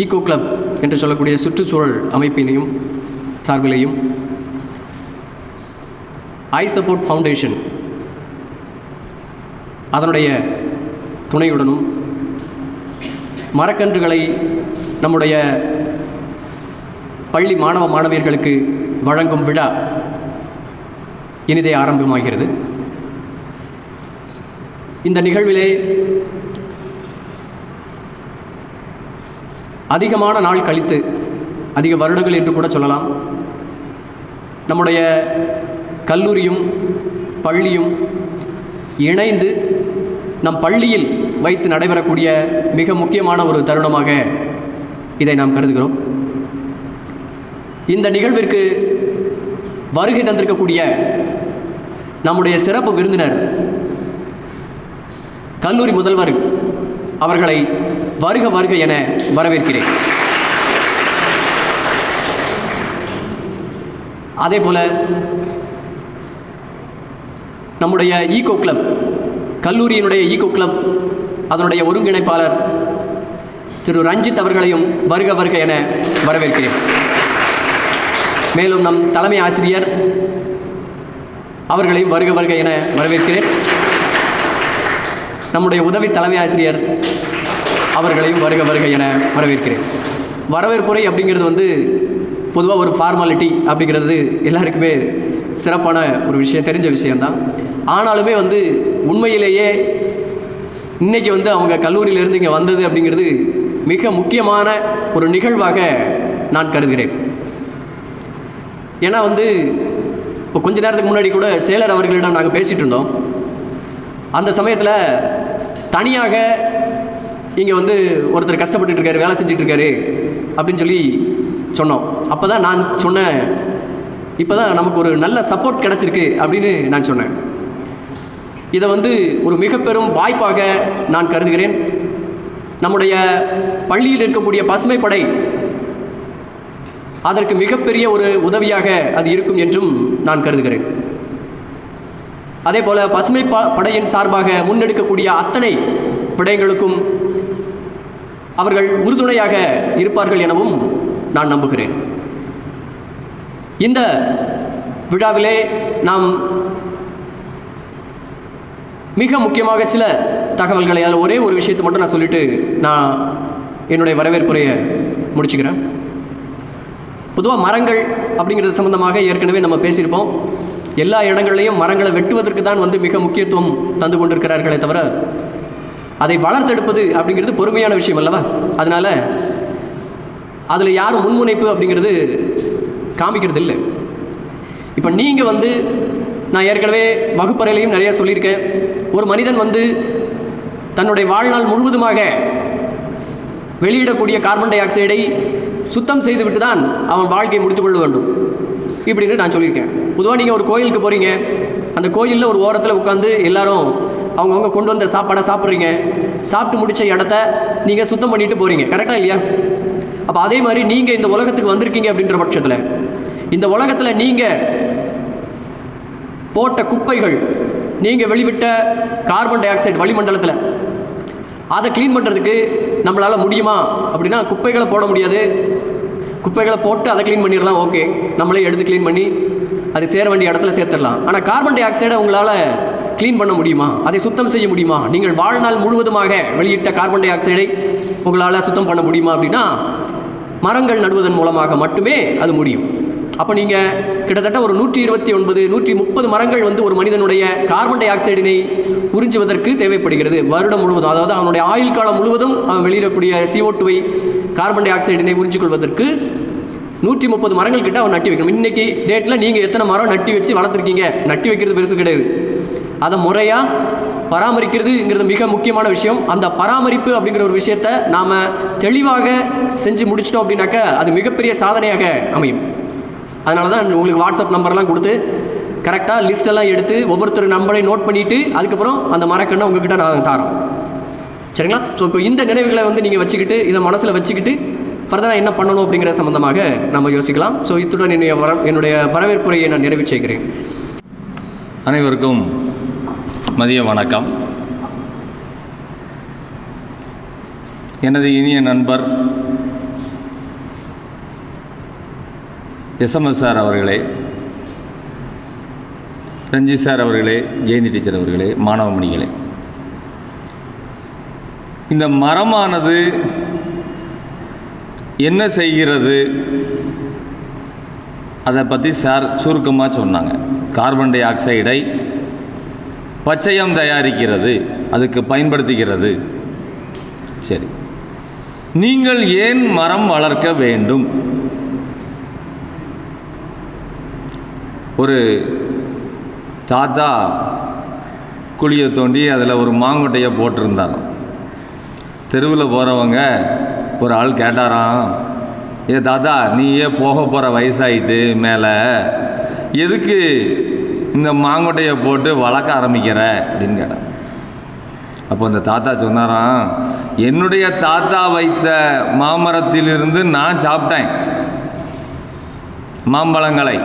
Ego club என்று சொல்லக்கூடிய சுற்றுச்சூழல் அமைப்பினையும் சார்பிலையும் ஐ சப்போர்ட் ஃபவுண்டேஷன் அதனுடைய துணையுடனும் மரக்கன்றுகளை நம்முடைய பள்ளி மாணவ மாணவியர்களுக்கு வழங்கும் விழா இனிதே ஆரம்பமாகிறது. இந்த நிகழ்விலே அதிகமான நாள் கழித்து, அதிக வருடங்கள் என்று கூட சொல்லலாம், நம்முடைய கல்லூரியும் பள்ளியும் இணைந்து நம் பள்ளியில் வைத்து நடைபெறக்கூடிய மிக முக்கியமான ஒரு தருணமாக இதை நாம் கருதுகிறோம். இந்த நிகழ்விற்கு வருகை தந்திருக்கக்கூடிய நம்முடைய சிறப்பு விருந்தினர் கல்லூரி முதல்வர் அவர்களை வருக வருக என வரவேற்கிறேன். அதேபோல நம்முடைய ஈகோ கிளப், கல்லூரியினுடைய ஈகோ கிளப் அதனுடைய ஒருங்கிணைப்பாளர் திரு ரஞ்சித் அவர்களையும் வருக வருக என வரவேற்கிறேன். மேலும் நம் தலைமை ஆசிரியர் அவர்களையும் வருக வருக என வரவேற்கிறேன். நம்முடைய உதவி தலைமை ஆசிரியர் அவர்களையும் வருக வருக என வரவேற்கிறேன். வரவேற்புரை அப்படிங்கிறது பொதுவாக ஒரு ஃபார்மாலிட்டி அப்படிங்கிறது எல்லாருக்குமே சிறப்பான ஒரு விஷயம், தெரிஞ்ச விஷயந்தான். ஆனாலுமே உண்மையிலேயே இன்றைக்கி அவங்க கல்லூரியிலேருந்து இங்கே வந்தது அப்படிங்கிறது மிக முக்கியமான ஒரு நிகழ்வாக நான் கருதுகிறேன். ஏன்னா இப்போ கொஞ்ச நேரத்துக்கு முன்னாடி கூட செயலர் அவர்களிடம் நாங்கள் பேசிகிட்டு இருந்தோம். அந்த சமயத்தில் தனியாக இங்கே ஒருத்தர் கஷ்டப்பட்டுட்டு இருக்காரு, வேலை செஞ்சிட்ருக்காரு அப்படின்னு சொல்லி சொன்னோம். அப்போ தான் நான் சொன்னேன், இப்போ தான் நமக்கு ஒரு நல்ல சப்போர்ட் கிடச்சிருக்கு அப்படின்னு நான் சொன்னேன். இதை ஒரு மிக பெரும் வாய்ப்பாக நான் கருதுகிறேன். நம்முடைய பள்ளியில் இருக்கக்கூடிய பசுமைப்படை அதற்கு மிகப்பெரிய ஒரு உதவியாக அது இருக்கும் என்றும் நான் கருதுகிறேன். அதே போல் பசுமை படையின் சார்பாக முன்னெடுக்கக்கூடிய அத்தனை விடயங்களுக்கும் அவர்கள் உறுதுணையாக இருப்பார்கள் எனவும் நான் நம்புகிறேன். இந்த விழாவிலே நாம் மிக முக்கியமாக சில தகவல்களை, அதில் ஒரே ஒரு விஷயத்தை மட்டும் நான் சொல்லிவிட்டு நான் என்னுடைய வரவேற்புரையை முடிச்சுக்கிறேன். பொதுவாக மரங்கள் அப்படிங்கிறது சம்மந்தமாக ஏற்கனவே நம்ம பேசியிருப்போம். எல்லா இடங்கள்லையும் மரங்களை வெட்டுவதற்கு தான் மிக முக்கியத்துவம் தந்து கொண்டிருக்கிறார்களே தவிர அதை வளர்த்தெடுப்பது அப்படிங்கிறது பொறுமையான விஷயம் அல்லவா? அதனால் அதில் யாரும் முன்முனைப்பு அப்படிங்கிறது காமிக்கிறது இல்லை. இப்போ நீங்கள் நான் ஏற்கனவே வகுப்பறையிலையும் நிறையா சொல்லியிருக்கேன், ஒரு மனிதன் தன்னுடைய வாழ்நாள் முழுவதுமாக வெளியிடக்கூடிய கார்பன் டை ஆக்சைடை சுத்தம் செய்துவிட்டு தான் அவன் வாழ்க்கையை முடித்து கொள்ள வேண்டும் இப்படின்னு நான் சொல்லியிருக்கேன். பொதுவாக நீங்கள் ஒரு கோயிலுக்கு போகிறீங்க, அந்த கோயிலில் ஒரு ஓரத்தில் உட்காந்து எல்லாரும் அவங்கவுங்க கொண்டு வந்த சாப்பாடை சாப்பிட்றீங்க. சாப்பிட்டு முடித்த இடத்த நீங்கள் சுத்தம் பண்ணிட்டு போகிறீங்க, கரெக்டாக இல்லையா? அப்போ அதே மாதிரி நீங்கள் இந்த உலகத்துக்கு வந்திருக்கீங்க அப்படின்ற பட்சத்தில் இந்த உலகத்தில் நீங்கள் போட்ட குப்பைகள், நீங்கள் வெளிவிட்ட கார்பன் டை ஆக்சைடு வளிமண்டலத்தில் அதை க்ளீன் பண்ணுறதுக்கு நம்மளால் முடியுமா அப்படின்னா குப்பைகளை போட முடியாது. குப்பைகளை போட்டு அதை க்ளீன் பண்ணிடலாம், ஓகே, நம்மளே எடுத்து க்ளீன் பண்ணி அது சேர வேண்டிய இடத்துல சேர்த்துடலாம். ஆனால் கார்பன் டை ஆக்சைடை உங்களால் க்ளீன் பண்ண முடியுமா? அதை சுத்தம் செய்ய முடியுமா? நீங்கள் வாழ்நாள் முழுவதுமாக வெளியிட்ட கார்பன் டை ஆக்சைடை உங்களால் சுத்தம் பண்ண முடியுமா அப்படின்னா மரங்கள் நடுவதன் மூலமாக மட்டுமே அது முடியும். அப்போ நீங்கள் கிட்டத்தட்ட ஒரு 129, 130 மரங்கள் ஒரு மனிதனுடைய கார்பன் டை ஆக்சைடினை உறிஞ்சுவதற்கு தேவைப்படுகிறது வருடம் முழுவதும். அதாவது அவனுடைய ஆயுள் காலம் முழுவதும் அவன் வெளியிடக்கூடிய CO2 கார்பன் டை ஆக்சைடினை உறிஞ்சிக்கொள்வதற்கு 130 மரங்கள் கிட்ட அவன் நட்டி வைக்கணும். இன்றைக்கி டேட்டில் நீங்கள் எத்தனை மரம் நட்டி வச்சு வளர்த்துருக்கீங்க? நட்டி வைக்கிறது பெருசு கிடையாது, அதை முறையாக பராமரிக்கிறதுங்கிறது மிக முக்கியமான விஷயம். அந்த பராமரிப்பு அப்படிங்கிற ஒரு விஷயத்தை நாம் தெளிவாக செஞ்சு முடிச்சிட்டோம் அப்படின்னாக்கா அது மிகப்பெரிய சாதனையாக அமையும். அதனால தான் உங்களுக்கு வாட்ஸ்அப் நம்பர்லாம் கொடுத்து கரெக்டாக லிஸ்ட்டெல்லாம் எடுத்து ஒவ்வொருத்தர் நம்பரையும் நோட் பண்ணிவிட்டு அதுக்கப்புறம் அந்த மரக்கண்ணை உங்ககிட்ட நான் தரோம், சரிங்களா? ஸோ இப்போ இந்த நினைவுகளை நீங்கள் வச்சுக்கிட்டு இதை மனசில் வச்சுக்கிட்டு ஃபர்தராக என்ன பண்ணணும் அப்படிங்கிற சம்மந்தமாக நம்ம யோசிக்கலாம். ஸோ இத்துடன் என்னுடைய வரவேற்புரையை நான் நிறைவு செய்கிறேன். அனைவருக்கும் மதிய வணக்கம். எனது இனிய நண்பர் எஸ்எம்எஸ் சார் அவர்களே, ரஞ்சித் சார் அவர்களே, ஜெயந்தி டீச்சர் அவர்களே, மாணவமணிகளே, இந்த மரமானது என்ன செய்கிறது அதை பற்றி சார் சுருக்கமாக சொன்னாங்க. கார்பன் டை ஆக்சைடை பச்சையம் தயாரிக்கிறது, அதுக்கு பயன்படுத்துகிறது. சரி, நீங்கள் ஏன் மரம் வளர்க்க வேண்டும்? ஒரு தாத்தா குழியை தோண்டி அதில் ஒரு மாங்கொட்டையை போட்டிருந்தாராம். தெருவில் போகிறவங்க ஒரு ஆள் கேட்டாராம், ஏ தாத்தா, நீயே போக போகிற வயசாயிட்டு மேலே எதுக்கு இந்த மாங்கொட்டையை போட்டு வளர்க்க ஆரம்பிக்கிற அப்படின்னு கேட்டான். அப்போ அந்த தாத்தா சொன்னாராம், என்னுடைய தாத்தா வைத்த மாமரத்திலிருந்து நான் சாப்பிட்டேன் மாம்பழங்களை.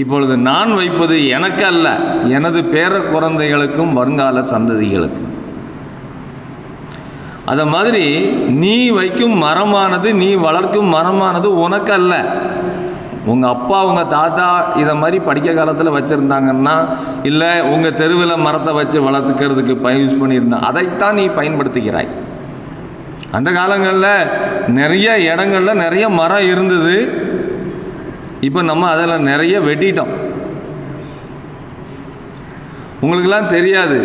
இப்பொழுது நான் வைப்பது எனக்கு அல்ல, எனது பேர குழந்தைகளுக்கும் வருங்கால சந்ததிகளுக்கும். அதை மாதிரி நீ வைக்கும் மரமானது, நீ வளர்க்கும் மரமானது உனக்கு அல்ல. உங்கள் அப்பா உங்கள் தாத்தா இதை மாதிரி படிக்க காலத்தில் வச்சுருந்தாங்கன்னா, இல்லை உங்கள் தெருவில் மரத்தை வச்சு வளர்த்துக்கிறதுக்கு யூஸ் பண்ணியிருந்தா, அதைத்தான் நீ பயன்படுத்துகிறாய். அந்த காலங்களில் நிறைய இடங்களில் நிறைய மரம் இருந்தது. இப்போ நம்ம அதில் நிறைய வெட்டிட்டோம். உங்களுக்கெல்லாம் தெரியாது,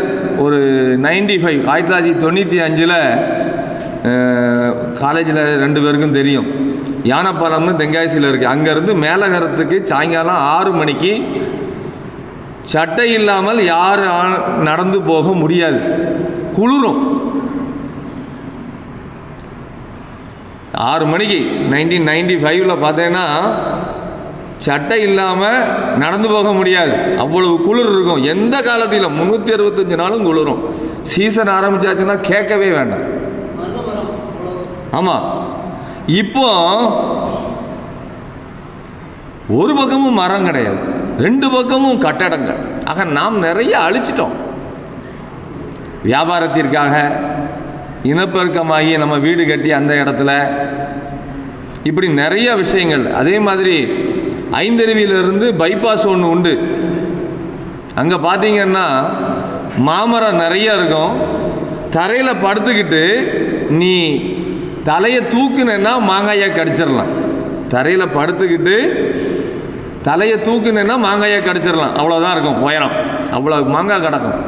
ஒரு 95 1995 காலேஜில் 2 பேருக்கும் தெரியும், யானைப்பாலம்னு தென்காசியில் இருக்குது. அங்கேருந்து மேலகரத்துக்கு சாயங்காலம் 6 மணிக்கு சட்டை இல்லாமல் யாரும் நடந்து போக முடியாது, குளிரும். 6 மணிக்கு 1995 பார்த்தேன்னா சட்டை இல்லாமல் நடந்து போக முடியாது, அவ்வளவு குளிர் இருக்கும். எந்த காலத்திலும் 365 நாளும் குளிரும். சீசன் ஆரம்பிச்சாச்சுன்னா கேட்கவே வேண்டாம். ஆமாம், இப்போ ஒரு பக்கமும் மரம் கிடையாது, 2 பக்கமும் கட்டடங்கள். ஆக நாம் நிறைய அழிச்சிட்டோம். வியாபாரத்திற்காக இனப்பெருக்கமாகி நம்ம வீடு கட்டி அந்த இடத்துல இப்படி நிறைய விஷயங்கள். அதே மாதிரி ஐந்தருவியிலிருந்து பைபாஸ் ஒன்று உண்டு. அங்கே பார்த்தீங்கன்னா மாமரம் நிறைய இருக்கும். தரையில் படுத்துக்கிட்டு நீ தலையை தூக்குனேன்னா மாங்காயை கடிச்சிடலாம். தரையில் படுத்துக்கிட்டு தலையை தூக்குனேன்னா மாங்காயை கடிச்சிடலாம். அவ்வளோதான் இருக்கும் உயரம், அவ்வளோ மாங்காய் கிடக்கும்.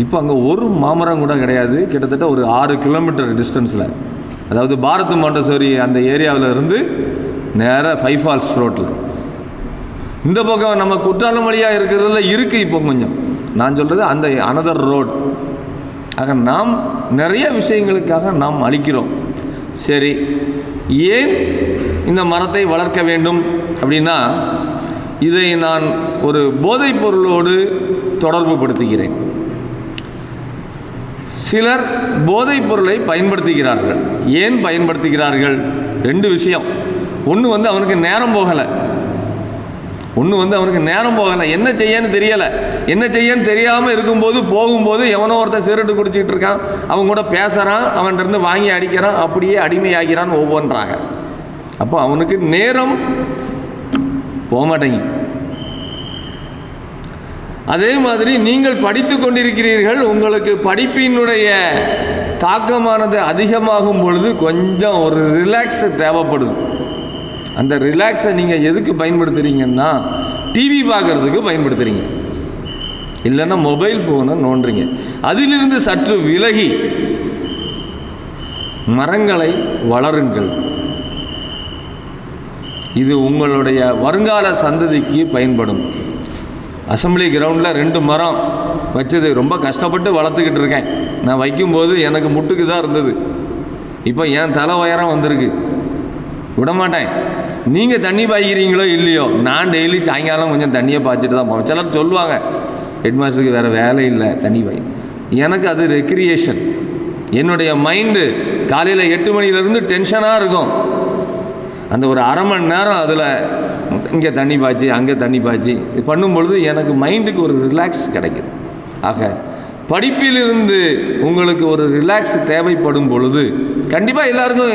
இப்போ அங்கே ஒரு மாமரம் கூட கிடையாது. கிட்டத்தட்ட ஒரு 6 கிலோமீட்டர் டிஸ்டன்ஸில், அதாவது பாரத் மாண்டசோரி அந்த ஏரியாவில் இருந்து நேராக 5 ஃபால்ஸ் ரோட்டில். இந்த பக்கம் நம்ம குற்றாலம் வழியாக இருக்கிறதுல இருக்குது இப்போ கொஞ்சம். நான் சொல்கிறது அந்த அனதர் ரோட். ஆக நாம் நிறைய விஷயங்களுக்காக நாம் அழிக்கிறோம். சரி, ஏன் இந்த மரத்தை வளர்க்க வேண்டும் அப்படின்னா, இதை நான் ஒரு போதைப் பொருளோடு தொடர்பு படுத்துகிறேன். சிலர் போதைப் பொருளை பயன்படுத்துகிறார்கள். ஏன் பயன்படுத்துகிறார்கள்? 2 விஷயம். ஒன்று அவனுக்கு நேரம் போகலை. என்ன செய்யன்னு தெரியலை. என்ன செய்யன்னு தெரியாமல் இருக்கும்போது போகும்போது எவனோ ஒருத்தன் சிகரெட்டு குடிச்சிக்கிட்டு இருக்கான், அவன் கூட பேசுகிறான், அவன்கிட்ட வாங்கி அடிக்கிறான், அப்படியே அடிமையாகிறான் ஒவ்வொன்றாக. அப்போ அவனுக்கு நேரம் போக மாட்டேங்க. அதே மாதிரி நீங்கள் படித்து கொண்டிருக்கிறீர்கள், உங்களுக்கு படிப்பினுடைய தாக்கமானது அதிகமாகும் பொழுது கொஞ்சம் ஒரு ரிலாக்ஸ் தேவைப்படுது. அந்த ரிலாக்ஸை நீங்கள் எதுக்கு பயன்படுத்துகிறீங்கன்னா, டிவி பார்க்குறதுக்கு பயன்படுத்துகிறீங்க, இல்லைன்னா மொபைல் ஃபோனை நோண்டுறீங்க. அதிலிருந்து சற்று விலகி மரங்களை வளருங்கள். இது உங்களுடைய வருங்கால சந்ததிக்கு பயன்படும். அசம்பிளி கிரவுண்டில் 2 மரம் வச்சது ரொம்ப கஷ்டப்பட்டு வளர்த்துக்கிட்டு இருக்கேன். நான் வைக்கும்போது எனக்கு முட்டுக்கு தான் இருந்தது. இப்போ என் தலை உயரம் வந்திருக்கு. விடமாட்டேன். நீங்கள் தண்ணி பாய்க்கிறீங்களோ இல்லையோ, நான் டெய்லி சாயங்காலம் கொஞ்சம் தண்ணியை பாய்ச்சிட்டு தான் போவேன். சிலர் சொல்லுவாங்க, ஹெட்மாஸ்டருக்கு வேறு வேலை இல்லை தண்ணி பாய். எனக்கு அது ரெக்ரியேஷன். என்னுடைய மைண்டு காலையில் 8 மணிலேருந்து டென்ஷனாக இருக்கும். அந்த ஒரு அரை மணி நேரம் அதில் இங்கே தண்ணி பாய்ச்சி அங்கே தண்ணி பாய்ச்சி பண்ணும்பொழுது எனக்கு மைண்டுக்கு ஒரு ரிலாக்ஸ் கிடைக்குது. ஆக படிப்பிலிருந்து உங்களுக்கு ஒரு ரிலாக்ஸ் தேவைப்படும் பொழுது கண்டிப்பாக எல்லாருக்கும்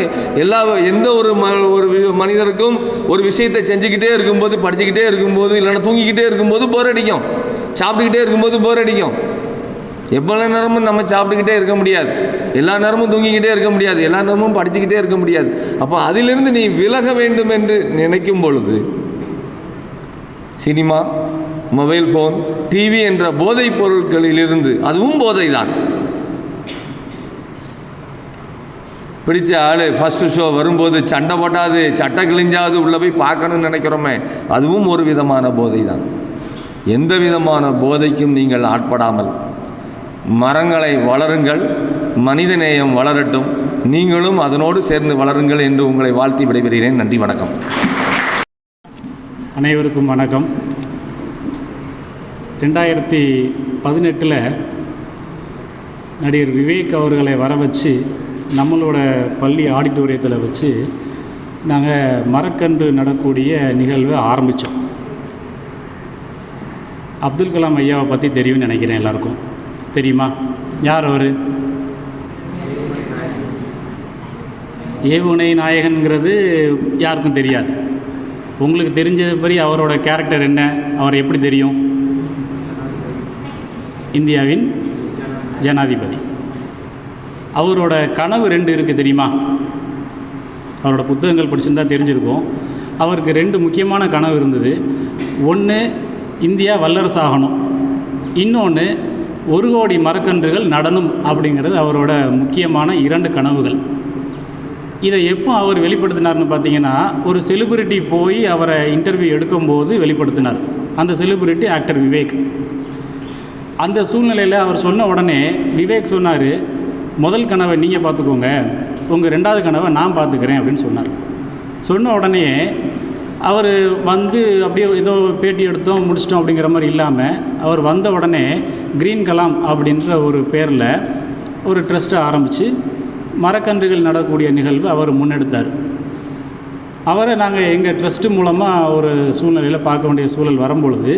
எந்த ஒரு மனிதருக்கும் ஒரு விஷயத்தை செஞ்சுக்கிட்டே இருக்கும்போது, படிச்சுக்கிட்டே இருக்கும்போது, இல்லைன்னா தூங்கிக்கிட்டே இருக்கும்போது போர் அடிக்கும், சாப்பிட்டுக்கிட்டே இருக்கும்போது போர் அடிக்கும். எவ்வளோ நேரமும் நம்ம சாப்பிட்டுக்கிட்டே இருக்க முடியாது, எல்லா நேரமும் தூங்கிக்கிட்டே இருக்க முடியாது, எல்லா நேரமும் படிச்சுக்கிட்டே இருக்க முடியாது. அப்போ அதிலிருந்து நீ விலக வேண்டும் என்று நினைக்கும் பொழுது சினிமா, மொபைல் ஃபோன், டிவி என்ற போதைப் பொருட்களிலிருந்து, அதுவும் போதை தான். பிடிச்ச ஆள் ஃபஸ்ட்டு ஷோ வரும்போது சண்டை போட்டாது, சட்டை கிழிஞ்சாவது உள்ளே போய் பார்க்கணும்னு நினைக்கிறோமே, அதுவும் ஒரு விதமான போதை தான். எந்த விதமான போதைக்கும் நீங்கள் ஆட்படாமல் மரங்களை வளருங்கள், மனிதநேயம் வளரட்டும், நீங்களும் அதனோடு சேர்ந்து வளருங்கள் என்று உங்களை வாழ்த்தி விடைபெறுகிறேன். நன்றி, வணக்கம். அனைவருக்கும் வணக்கம். 2018 நடிகர் விவேக் அவர்களை வர வச்சு நம்மளோட பள்ளி ஆடிட்டோரியத்தில் வச்சு நாங்கள் மரக்கன்று நடக்கூடிய நிகழ்வை ஆரம்பித்தோம். அப்துல் கலாம் ஐயாவை பற்றி தெரியும்னு நினைக்கிறேன். எல்லாருக்கும் தெரியுமா? யார் அவர்? ஏவுகணை நாயகன்கிறது யாருக்கும் தெரியாது. உங்களுக்கு தெரிஞ்சதுபடி அவரோட கேரக்டர் என்ன, அவர் எப்படி தெரியும்? இந்தியாவின் ஜனாதிபதி. அவரோட கனவு 2 இருக்குது, தெரியுமா? அவரோட புத்தகங்கள் படிச்சிருந்தால் தெரிஞ்சிருக்கும். அவருக்கு 2 முக்கியமான கனவு இருந்தது. ஒன்று, இந்தியா வல்லரசாகணும். இன்னொன்று, 1 கோடி மரக்கன்றுகள் நடணும் அப்படிங்கிறது அவரோட முக்கியமான 2 கனவுகள். இதை எப்போ அவர் வெளிப்படுத்தினார்னு பார்த்தீங்கன்னா, ஒரு செலிபிரிட்டி போய் அவரை இன்டர்வியூ எடுக்கும்போது வெளிப்படுத்தினார். அந்த செலிபிரிட்டி ஆக்டர் விவேக். அந்த சூழ்நிலையில் அவர் சொன்ன உடனே விவேக் சொன்னார், முதல் கனவை நீங்கள் பார்த்துக்கோங்க, உங்கள் 2வது கனவை நான் பார்த்துக்கிறேன் அப்படின்னு சொன்னார். சொன்ன உடனே அவர் வந்து அப்படியே ஏதோ பேட்டி எடுத்தோம் முடிச்சிட்டோம் அப்படிங்கிற மாதிரி இல்லாமல், அவர் வந்த உடனே க்ரீன் கலாம் அப்படின்ற ஒரு பேரில் ஒரு ட்ரஸ்ட்டை ஆரம்பித்து மரக்கன்றுகள் நடக்கூடிய நிகழ்வு அவர் முன்னெடுத்தார். அவரை நாங்கள் எங்கள் ட்ரஸ்ட்டு மூலமாக ஒரு சூழ்நிலையில் பார்க்க வேண்டிய சூழல் வரும்பொழுது,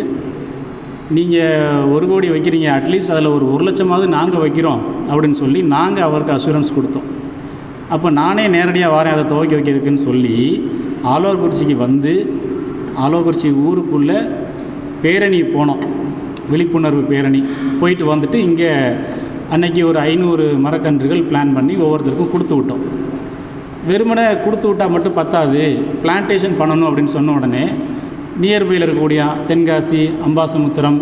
நீங்கள் 1 கோடி வைக்கிறீங்க, அட்லீஸ்ட் அதில் ஒரு 1 லட்சமாவது நாங்கள் வைக்கிறோம் அப்படின்னு சொல்லி நாங்கள் அவருக்கு அஷூரன்ஸ் கொடுத்தோம். அப்போ நானே நேரடியாக வரேன் அதை துவக்கி வைக்கிறதுக்குன்னு சொல்லி ஆலோர்குறிச்சிக்கு வந்து ஆலோர்குறிச்சி ஊருக்குள்ளே பேரணி போனோம், விழிப்புணர்வு பேரணி போயிட்டு வந்துட்டு இங்கே அன்னைக்கு ஒரு 500 மரக்கன்றுகள் பிளான் பண்ணி ஒவ்வொருத்தருக்கும் கொடுத்து விட்டோம். வெறுமனை கொடுத்து விட்டால் மட்டும் பத்தாது, பிளான்டேஷன் பண்ணணும் அப்படின்னு சொன்ன உடனே நியர்பையில் இருக்கக்கூடிய தென்காசி, அம்பாசமுத்திரம்,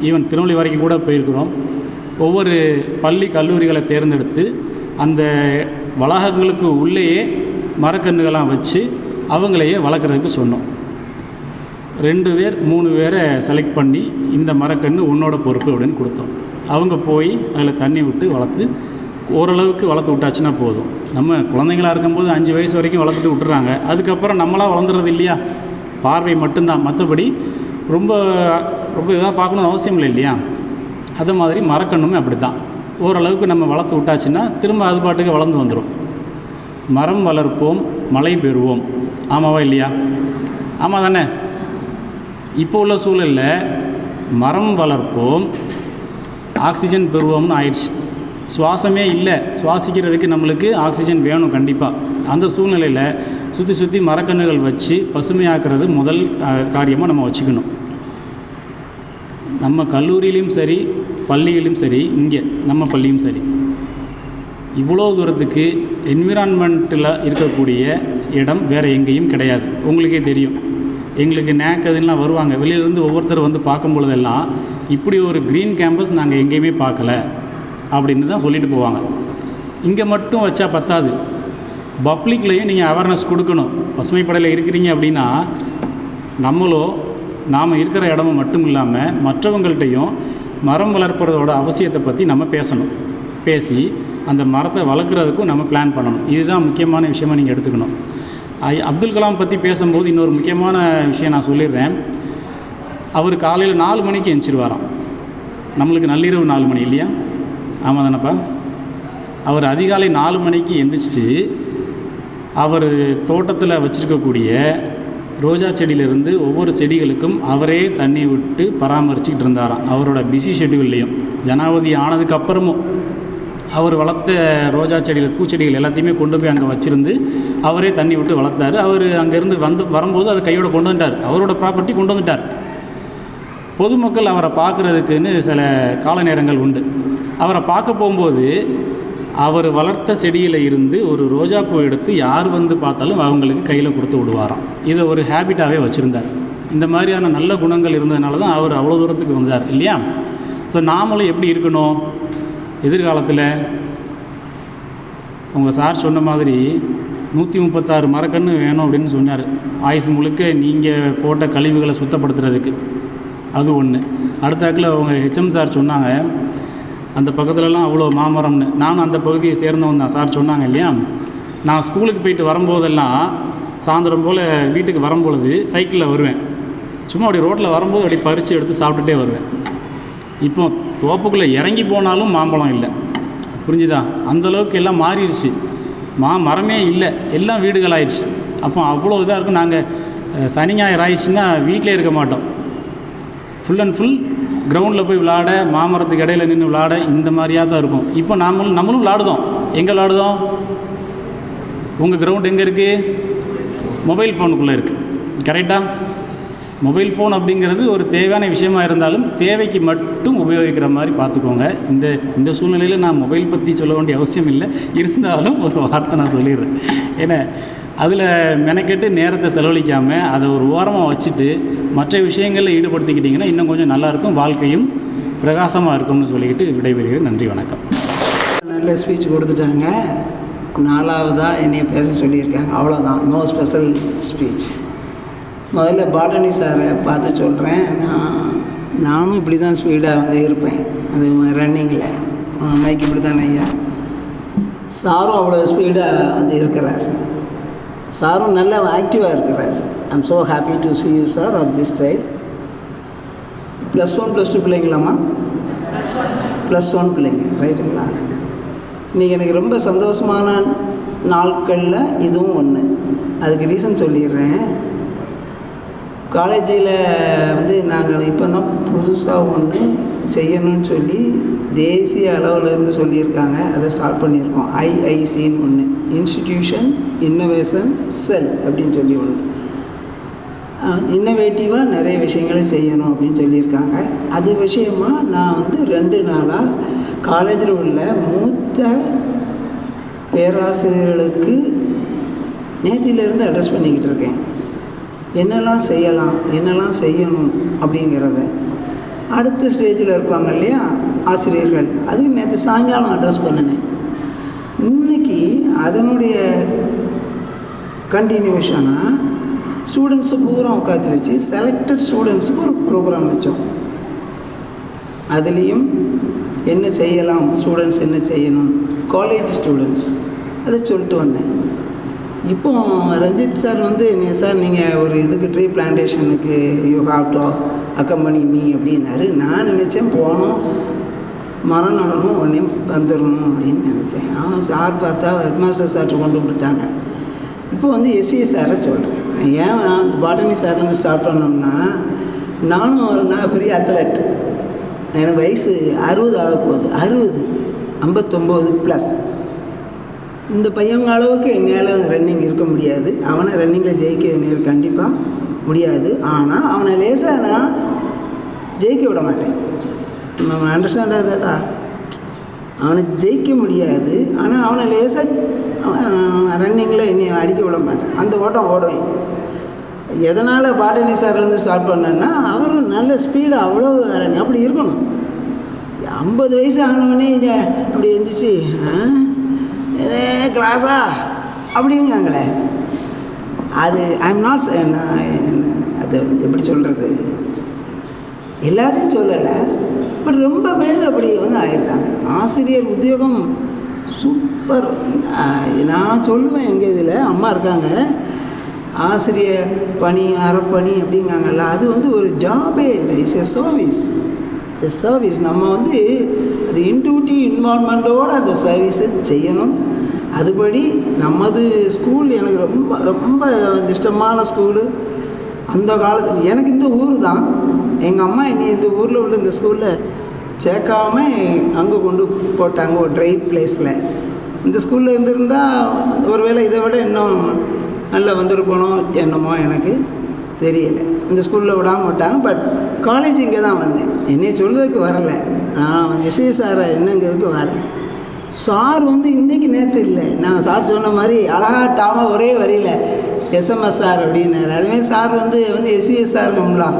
ஈவன் திருநெல்வேலி வரைக்கும் கூட போயிருக்கிறோம். ஒவ்வொரு பள்ளி கல்லூரிகளை தேர்ந்தெடுத்து அந்த வளாகங்களுக்கு உள்ளேயே மரக்கன்றுகளாம் வச்சு அவங்களையே வளர்க்குறதுக்கு சொன்னோம். 2 பேர் 3 பேரை செலக்ட் பண்ணி இந்த மரக்கன்று உன்னோட பொறுப்பு அப்படின்னு கொடுத்தோம். அவங்க போய் அதில் தண்ணி விட்டு வளர்த்து ஓரளவுக்கு வளர்த்து விட்டாச்சுன்னா போதும். நம்ம குழந்தைங்களாக இருக்கும்போது 5 வயசு வரைக்கும் வளர்த்துட்டு விட்டுறாங்க, அதுக்கப்புறம் நம்மளாக வளர்ந்துறது இல்லையா, பார்வை மட்டும்தான், மற்றபடி ரொம்ப ரொம்ப இதாக பார்க்கணுன்னு அவசியம் இல்லை இல்லையா. அது மாதிரி மரக்கன்றுமே அப்படி தான், ஓரளவுக்கு நம்ம வளர்த்து விட்டாச்சுன்னா திரும்ப அது பாட்டுக்கு வளர்ந்து வந்துடும். மரம் வளர்ப்போம், மழை பெறுவோம். ஆமாவா இல்லையா? ஆமாம் தானே? இப்போ உள்ள சூழலில் மரம் வளர்ப்போம், ஆக்சிஜன் பெறுவோம்னு ஆயிடுச்சு. சுவாசமே இல்லை, சுவாசிக்கிறதுக்கு நம்மளுக்கு ஆக்சிஜன் வேணும் கண்டிப்பாக. அந்த சூழ்நிலையில் சுற்றி மரக்கன்றுகள் வச்சு பசுமையாக்குறது முதல் காரியமாக நம்ம வச்சுக்கணும். நம்ம கல்லூரியிலையும் சரி, பள்ளியிலையும் சரி, இங்கே நம்ம பள்ளியும் சரி, இவ்வளோ தூரத்துக்கு என்விரான்மெண்ட்டில் இருக்கக்கூடிய இடம் வேறு எங்கேயும் கிடையாது. உங்களுக்கே தெரியும், எங்களுக்கு நேக் அதுலாம் வருவாங்க வெளியிலேருந்து, ஒவ்வொருத்தர் வந்து பார்க்கும் பொழுதெல்லாம் இப்படி ஒரு க்ரீன் கேம்பஸ் நாங்கள் எங்கேயுமே பார்க்கல அப்படின்னு தான் சொல்லிட்டு போவாங்க. இங்கே மட்டும் வச்சா பத்தாது, பப்ளிக்லேயும் நீங்கள் அவேர்னஸ் கொடுக்கணும். பசுமைப்படையில் இருக்கிறீங்க அப்படின்னா நாம் இருக்கிற இடமும் மட்டும் இல்லாமல் மற்றவங்கள்ட்டையும் மரம் வளர்ப்பதோட அவசியத்தை பற்றி நம்ம பேசணும். பேசி அந்த மரத்தை வளர்க்குறதுக்கும் நம்ம பிளான் பண்ணணும். இதுதான் முக்கியமான விஷயமாக நீங்கள் எடுத்துக்கணும். அப்துல் கலாம் பற்றி பேசும்போது இன்னொரு முக்கியமான விஷயம் நான் சொல்லிடுறேன். அவர் காலையில் 4 மணிக்கு எந்திரிச்சிருவாராம். நம்மளுக்கு நள்ளிரவு 4 மணி இல்லையா? ஆமாம் தானேப்பா? அவர் அதிகாலை 4 மணிக்கு எந்திரிச்சிட்டு அவர் தோட்டத்தில் வச்சுருக்கக்கூடிய ரோஜா செடியிலிருந்து ஒவ்வொரு செடிகளுக்கும் அவரே தண்ணி விட்டு பராமரிச்சுக்கிட்டு இருந்தாராம். அவரோட பிஸி ஷெட்யூல்லையும் ஜனாதிபதி ஆனதுக்கப்புறமும் அவர் வளர்த்த ரோஜா செடிகள், பூச்செடிகள் எல்லாத்தையுமே கொண்டு போய் அங்கே வச்சுருந்து அவரே தண்ணி விட்டு வளர்த்தார். அவர் அங்கேருந்து வரும்போது அதை கையோடு கொண்டு வந்துட்டார், அவரோட ப்ராப்பர்ட்டி கொண்டு வந்துட்டார். பொதுமக்கள் அவரை பார்க்குறதுக்குன்னு சில கால நேரங்கள் உண்டு. அவரை பார்க்க போகும்போது அவர் வளர்த்த செடியில் இருந்து ஒரு ரோஜாப்பூ எடுத்து யார் வந்து பார்த்தாலும் அவங்களுக்கு கையில் கொடுத்து விடுவாராம். இதை ஒரு ஹேபிட்டாகவே வச்சுருந்தார். இந்த மாதிரியான நல்ல குணங்கள் இருந்ததுனால தான் அவர் அவ்வளோ தூரத்துக்கு வந்தார் இல்லையா? ஸோ நாமளும் எப்படி இருக்கணும் எதிர்காலத்தில்? உங்கள் சார் சொன்ன மாதிரி 136 மரக்கன்று வேணும் அப்படின்னு சொன்னார். ஆயுசு முழுக்க நீங்கள் போட்ட கழிவுகளை சுத்தப்படுத்துறதுக்கு. அது ஒன்று. அடுத்தாக்கில் அவங்க ஹெச்எம் சார் சொன்னாங்க, அந்த பக்கத்துலலாம் அவ்வளோ மாமரம்னு. நானும் அந்த பகுதியை சேர்ந்தவன் தான். சார் சொன்னாங்க இல்லையா, நான் ஸ்கூலுக்கு போயிட்டு வரும்போதெல்லாம் சாயந்தரம் போல் வீட்டுக்கு வரும்பொழுது சைக்கிளில் வருவேன். சும்மா அப்படி ரோட்டில் வரும்போது அப்படி பறித்து எடுத்து சாப்பிட்டுட்டே வருவேன். இப்போ தோப்புக்குள்ளே இறங்கி போனாலும் மாம்பழம் இல்லை. புரிஞ்சுதா? அந்தளவுக்கு எல்லாம் மாறிடுச்சு. மரமே இல்லை, எல்லாம் வீடுகள் ஆயிடுச்சு. அப்போ அவ்வளோ இதாக இருக்கும். நாங்கள் சனி ஞாயிறு ஆயிடுச்சுன்னா வீட்டிலே இருக்க மாட்டோம். ஃபுல் அண்ட் ஃபுல் கிரவுண்டில் போய் விளாட, மாமரத்துக்கு இடையில நின்று விளாட, இந்த மாதிரியாக தான் இருக்கும். இப்போ நம்மளும் விளாடுதோம். எங்கே விளாடுதோம்? உங்கள் கிரவுண்ட் எங்கே இருக்குது? மொபைல் ஃபோனுக்குள்ளே இருக்குது. கரெக்டாக? மொபைல் ஃபோன் அப்படிங்கிறது ஒரு தேவையான விஷயமா இருந்தாலும் தேவைக்கு மட்டும் உபயோகிக்கிற மாதிரி பார்த்துக்கோங்க. இந்த சூழ்நிலையில் நான் மொபைல் பற்றி சொல்ல வேண்டிய அவசியம் இல்லை. இருந்தாலும் ஒரு வார்த்தை நான் சொல்லிடுறேன். ஏன்னா அதில் மெனக்கெட்டு நேரத்தை செலவழிக்காமல் அதை ஒரு ஓரமாக வச்சுட்டு மற்ற விஷயங்களில் ஈடுபடுத்திக்கிட்டிங்கன்னா இன்னும் கொஞ்சம் நல்லாயிருக்கும், வாழ்க்கையும் பிரகாசமாக இருக்கும்னு சொல்லிக்கிட்டு விடைபெறுகிறேன். நன்றி, வணக்கம். நல்ல ஸ்பீச் கொடுத்துட்டாங்க. 4வதாக என்னைய பேச சொல்லியிருக்காங்க. அவ்வளோதான், நோ ஸ்பெஷல் ஸ்பீச். முதல்ல பாட்டனி சாரை பார்த்து சொல்கிறேன், நானும் இப்படி தான் ஸ்பீடாக வந்து இருப்பேன். அது ரன்னிங்கில் மைக் இப்படி தானே ஐயா. சாரும் அவ்வளோ ஸ்பீடாக வந்து இருக்கிறார். சாரும் நல்லா ஆக்டிவாக இருக்கிறார். I'm so happy to see you sir of this time. +1 +2 பிள்ளைங்களாம்மா? +1 பிள்ளைங்க, ரைட்டுங்களா? இன்றைக்கி எனக்கு ரொம்ப சந்தோஷமான நாட்களில் இதுவும் ஒன்று. அதுக்கு ரீசன் சொல்லிடுறேன். காலேஜில் வந்து நாங்கள் இப்போ தான் புதுசாக ஒன்று செய்யணும்னு சொல்லி தேசிய அளவிலேருந்து சொல்லியிருக்காங்க. அதை ஸ்டார்ட் பண்ணியிருக்கோம். IICன்னு ஒன்று, இன்ஸ்டிடியூஷன் இன்னோவேஷன் செல் அப்படின்னு சொல்லி ஒன்று. இன்னோவேட்டிவாக நிறைய விஷயங்களை செய்யணும் அப்படின்னு சொல்லியிருக்காங்க. அது விஷயமாக நான் வந்து 2 நாளாக காலேஜில் உள்ள மூத்த பேராசிரியர்களுக்கு நேத்திலேருந்து அட்ரஸ் பண்ணிக்கிட்டு இருக்கேன். என்னெல்லாம் செய்யலாம், என்னெல்லாம் செய்யணும் அப்படிங்கிறத. அடுத்த ஸ்டேஜில் இருப்பாங்க இல்லையா ஆசிரியர்கள், அதுக்கு நேற்று சாயங்காலம் அட்ரஸ் பண்ணினேன். இன்றைக்கி அதனுடைய கண்டினியூஷனாக ஸ்டூடெண்ட்ஸு பூரா உட்காந்து வச்சு செலக்டட் ஸ்டூடெண்ட்ஸுக்கு ஒரு ப்ரோக்ராம் வச்சோம். அதுலேயும் என்ன செய்யலாம், ஸ்டூடெண்ட்ஸ் என்ன செய்யணும், காலேஜ் ஸ்டூடெண்ட்ஸ் அதை சொல்லிட்டு வந்தேன். இப்போ ரஞ்சித் சார் வந்து, சார் நீங்கள் ஒரு இதுக்கு ட்ரீ பிளான்டேஷனுக்கு you have to accompany me அப்படின்னாரு. நான் நினச்சேன் போனோம், மரம் நடணும், உடனே வந்துடணும் அப்படின்னு நினச்சேன். சார் பார்த்தா ஹெட்மாஸ்டர் சார்கிட்ட கொண்டு விட்டுட்டாங்க. இப்போ வந்து SVS சாரை சொல்கிறேன். ஏன் பாட்டனி சார்லேருந்து ஸ்டார்ட் பண்ணோம்னா, நானும் நான் பெரிய அத்லட். எனக்கு வயசு 60 ஆக போகுது. 60, 59+. இந்த பையங்க அளவுக்கு என்னால் ரன்னிங் இருக்க முடியாது. அவனை ரன்னிங்கில் ஜெயிக்க என்னால் கண்டிப்பாக முடியாது. ஆனால் அவனை லேசாக நான் ஜெயிக்க விட மாட்டேன். நம்ம அண்டர்ஸ்டாண்ட் ஆகுதாடா? அவனை ஜெயிக்க முடியாது, ஆனால் அவனை லேசாக ரன்னிங்கில் என்னை அடிக்க விட மாட்டேன். அந்த ஓட்டம் ஓடுவேன். எதனால் பாட்டனி சார்லேருந்து ஸ்டார்ட் பண்ணேன்னா, அவரும் நல்ல ஸ்பீடு, அவ்வளோ அப்படி இருக்கணும். 50 வயசு ஆனவனே அப்படி இருந்துச்சு, கிளாஸா அப்படிங்காங்களே. அது ஐம் நாட், அது எப்படி சொல்கிறது, எல்லாத்தையும் சொல்லலை, பட் ரொம்ப பேர் அப்படி வந்து ஆயிருக்காங்க. ஆசிரியர் உத்தியோகம் சூப்பர். நான் சொல்லுவேன், எங்கள் இதில் அம்மா இருக்காங்க, ஆசிரியர் பணி அறப்பணி அப்படிங்காங்கல்ல, அது வந்து ஒரு ஜாபே இல்லை, it's a service. It's a service. நம்ம வந்து அது இன்டியூட்டிவ் இன்வால்மெண்ட்டோடு அந்த சர்வீஸை செய்யணும். அதுபடி நமது ஸ்கூல் எனக்கு ரொம்ப ரொம்ப இஷ்டமான ஸ்கூலு. அந்த காலத்தில் எனக்கு இந்த ஊர் தான், எங்கள் அம்மா என்னை இந்த ஊரில் உள்ள இந்த ஸ்கூலில் சேர்க்காம அங்கே கொண்டு போட்டாங்க ஒரு ட்ரை பிளேஸில். இந்த ஸ்கூலில் இருந்திருந்தால் ஒருவேளை இதை விட இன்னும் நல்லா வந்திருக்கணும் என்னமோ எனக்கு தெரியலை. இந்த ஸ்கூலில் விடாமல் விட்டாங்க. பட் காலேஜ் இங்கே தான் வந்தேன். என்னை சொல்கிறதுக்கு வரலை, நான் எஸ்ஐ சாரை என்னங்கிறதுக்கு வரேன். சார் வந்து இன்றைக்கி நேற்று இல்லை, நான் சார் சொன்ன மாதிரி அழகாட்டாமல் ஒரே வரியில் எஸ்எம்எஸ் சார் அப்படின்னாரு. அதுமாதிரி சார் வந்து எஸ்விஎஸ் சார் நம்மளாம்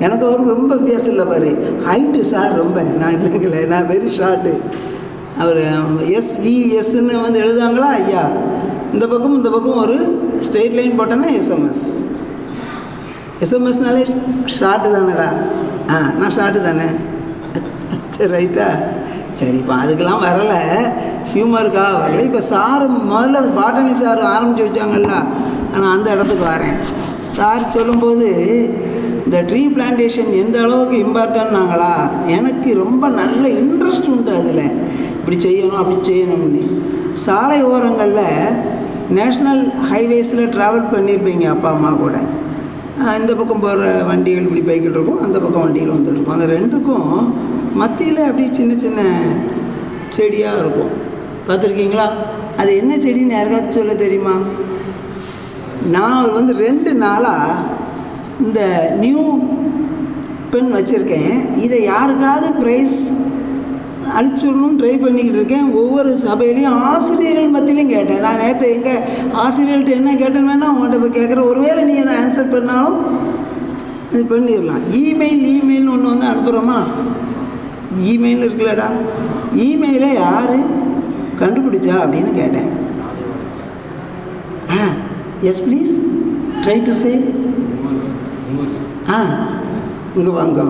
எனக்கு அவருக்கு ரொம்ப வித்தியாசம் இல்லை பாரு. ஹைட்டு சார் ரொம்ப, நான் இல்லைங்கள, நான் வெரி ஷார்ட்டு. அவர் எஸ்விஎஸ்ன்னு வந்து எழுதுவாங்களா ஐயா, இந்த பக்கம் ஒரு ஸ்ட்ரெயிட் லைன் போட்டேன்னா எஸ்எம்எஸ். எஸ்எம்எஸ்னாலே ஷார்ட்டு தானேடா. நான் ஷார்ட்டு தானே, சரி ரைட்டா, சரி. இப்போ அதுக்கெல்லாம் வரலை, ஹியூமருக்காக வரல. இப்போ சார் முதல்ல பாட்டனி சார் ஆரம்பித்து வச்சாங்கல்ல, நான் அந்த இடத்துக்கு வரேன். சார் சொல்லும்போது இந்த ட்ரீ பிளான்டேஷன் எந்த அளவுக்கு இம்பார்ட்டன்ட்னாங்களா, எனக்கு ரொம்ப நல்ல இன்ட்ரெஸ்ட் உண்டு அதில். இப்படி செய்யணும் அப்படி செய்யணும்னு. சாலை ஓரங்களில் நேஷ்னல் ஹைவேஸில் ட்ராவல் பண்ணியிருப்பீங்க அப்பா அம்மா கூட. இந்த பக்கம் போகிற வண்டிகள் இப்படி பைக்கில் இருக்கும், அந்த பக்கம் வண்டிகள் வந்துருக்கும். அந்த ரெண்டுக்கும் மத்தியில் அப்படி சின்ன சின்ன செடியாக இருக்கும், பார்த்துருக்கீங்களா? அது என்ன செடின்னு யாருக்காச்சும் சொல்ல தெரியுமா? நான் வந்து 2 நாளாக இந்த நியூ பென் வச்சுருக்கேன். இதை யாருக்காவது ப்ரைஸ் அழிச்சுடணும்னு ட்ரை பண்ணிக்கிட்டு இருக்கேன். ஒவ்வொரு சபையிலையும் ஆசிரியர்கள் மத்தியிலையும் கேட்டேன். நான் நேற்று எங்கள் ஆசிரியர்கள்ட்ட என்ன கேட்டேன்னு வேணால் உங்கள்கிட்ட போய் கேட்குறேன். ஒருவேளை நீ அதை ஆன்சர் பண்ணாலும் இது பண்ணிடலாம். இமெயில்னு ஒன்று வந்து அனுப்புகிறோமா, இமெயில் இருக்குல்லடா, இமெயிலை யார் கண்டுபிடிச்சா அப்படின்னு கேட்டேன். Yes please try to say. இங்கே வாங்க.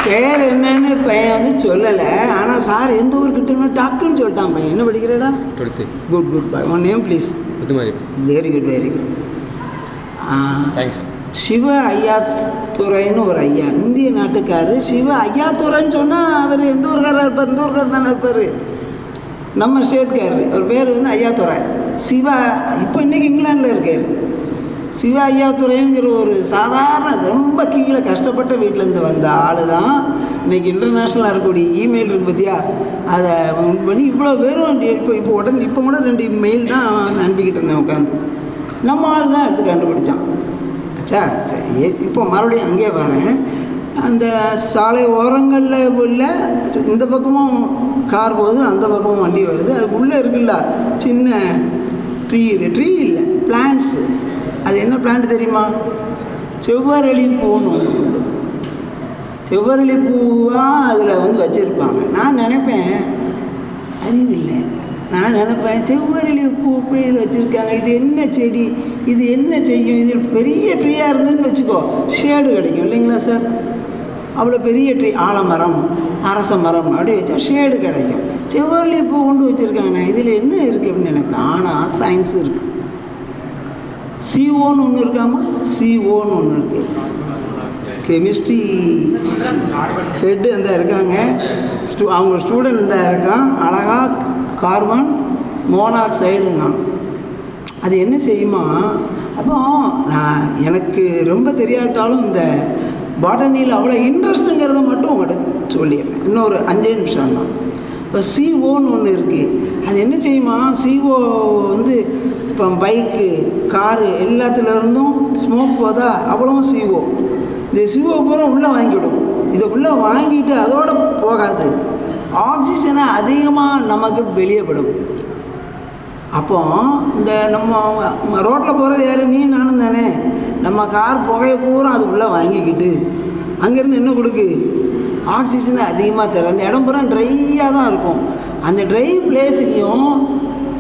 பேர் என்னன்னு பையன் வந்து சொல்லலை. ஆனால் சார் எந்த ஊருக்கிட்ட டாக்குன்னு சொல்லிட்டான். பையன் என்ன படிக்கிறடா? Good boy. உன் name please? Very good. Thanks. Siva ஐயாத்துறைன்னு ஒரு ஐயா, இந்திய நாட்டுக்காரர். சிவ ஐயாத்துறைன்னு சொன்னால் அவர் எந்த ஊருக்காரராக இருப்பார்? இந்த ஊருக்காரர் தானே இருப்பார், நம்ம ஸ்டேட்காரரு. அவர் பேர் வந்து ஐயாத்துறை சிவா. இப்போ இன்றைக்கி இங்கிலாண்டில் இருக்கார். சிவ ஐயாத்துறைங்கிற ஒரு சாதாரண ரொம்ப கீழே கஷ்டப்பட்ட வீட்டிலேருந்து வந்த ஆள் தான் இன்றைக்கி இன்டர்நேஷ்னலாக இருக்கக்கூடிய இமெயில் இருக்குது பார்த்தியா, அதை பண்ணி இவ்வளோ பேரும் இப்போ கூட 2 மெயில் தான் அனுப்பிக்கிட்டு இருந்தேன் உட்காந்து. நம்ம ஆள் தான் எடுத்து கண்டுபிடிச்சான். சரி, இப்போ மறுபடியும் அங்கேயே வரேன். அந்த சாலை ஓரங்களில் உள்ள இந்த பக்கமும் கார் போகுது, அந்த பக்கமும் வண்டி வருது. அதுக்குள்ளே இருக்குல்ல சின்ன ட்ரீ இல்லை, பிளான்ட்ஸு. அது என்ன பிளான்ட் தெரியுமா? செவ்வரளி பூன்னு ஒன்று உண்டு. செவ்வரளி பூவாக அதில் வந்து வச்சுருப்பாங்க. நான் நினைப்பேன், அறிவில்லை, நான் நினைப்பேன் செவ்வரளி பூ இதில் வச்சுருக்காங்க, இது என்ன செடி, இது என்ன செய்யும்? இதில் பெரிய ட்ரீயாக இருந்துன்னு வச்சுக்கோ, ஷேடு கிடைக்கும் இல்லைங்களா சார்? அவ்வளோ பெரிய ட்ரீ, ஆலமரம், அரச மரம் அப்படி வச்சா ஷேடு கிடைக்கும். செவ்வரளி பூ கொண்டு வச்சுருக்காங்க, இதில் என்ன இருக்குது அப்படின்னு நினைப்பேன். ஆனால் சயின்ஸ் இருக்குது. CO ஒன்று இருக்காமா, CO ஒன்று இருக்குது. கெமிஸ்ட்ரி ஹெட்டு அந்த இருக்காங்க, அவங்க ஸ்டூடெண்ட் இந்த இருக்கான். அழகாக கார்பன் மோனாக்சைடுங்க. அது என்ன செய்யுமா? அப்போ நான் எனக்கு ரொம்ப தெரியாட்டாலும் இந்த பாட்டனியில் அவ்வளோ இன்ட்ரெஸ்ட்டுங்கிறத மட்டும் உங்கள்கிட்ட சொல்லிடுறேன். இன்னொரு 5 நிமிஷம் தான். இப்போ CO ஒன்று இருக்குது. அது என்ன செய்யுமா? CO வந்து இப்போ பைக்கு, காரு எல்லாத்துலேருந்தும் ஸ்மோக் போதா, அவ்வளவும் CO. இந்த CO பூரா உள்ளே வாங்கிவிடும். இதை உள்ளே வாங்கிட்டு அதோடு போகாது, ஆக்சிஜனை அதிகமாக நமக்கு வெளியே விடும். அப்போ இந்த நம்ம ரோட்டில் போகிறது யார்? நீ நானும் தானே. நம்ம கார் புகையை பூரா அது உள்ளே வாங்கிக்கிட்டு அங்கேருந்து என்ன கொடுக்கு? ஆக்சிஜனை அதிகமாக தரும். அந்த இடம் பூரா ட்ரையாக தான் இருக்கும். அந்த ட்ரை பிளேஸ்லேயும்